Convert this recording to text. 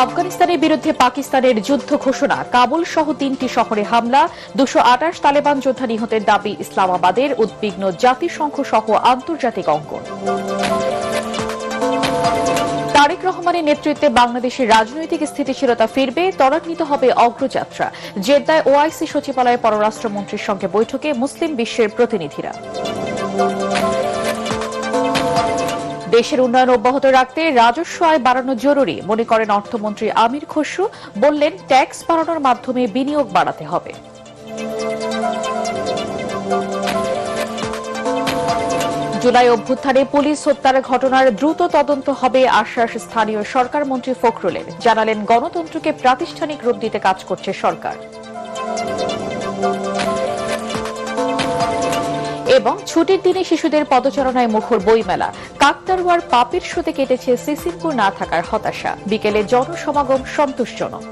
আফগানিস্তানের বিরুদ্ধে পাকিস্তানের যুদ্ধ ঘোষণা, কাবুল সহ 3টি শহরে হামলা, 228 তালেবান যোদ্ধা নিহতের দাবি ইসলামাবাদের, উদ্বিগ্ন জাতিসংঘ সহ আন্তর্জাতিক অঙ্গন। তারেক রহমানের নেতৃত্বে বাংলাদেশের রাজনৈতিক স্থিতিশীলতা ফিরবে, ত্বরান্বিত হবে অগ্রযাত্রা। জেদ্দায় ওআইসি সচিবালয়ে পররাষ্ট্রমন্ত্রীর সঙ্গে বৈঠকে মুসলিম বিশ্বের প্রতিনিধিরা। দেশের উন্নয়ন অব্যাহত রাখতে রাজস্ব আয় বাড়ানো জরুরি মনে করেন অর্থমন্ত্রী আমির খসরু। বললেন, ট্যাক্স বাড়ানোর মাধ্যমে বিনিয়োগ বাড়াতে হবে। জুলাই অভ্যুত্থানে পুলিশ হত্যার ঘটনার দ্রুত তদন্ত হবে আশ্বাস স্থানীয় সরকার মন্ত্রী ফখরুলের। জানালেন, গণতন্ত্রকে প্রাতিষ্ঠানিক রূপ দিতে কাজ করছে সরকার। এবং ছুটির দিনে শিশুদের পদচারণায় মুখর বইমেলা, কাকতাড়ুয়ার পাপের শোতে কেটেছে সিসিমপুর না থাকার হতাশা। বিকেলে জনসমাগম সন্তোষজনক।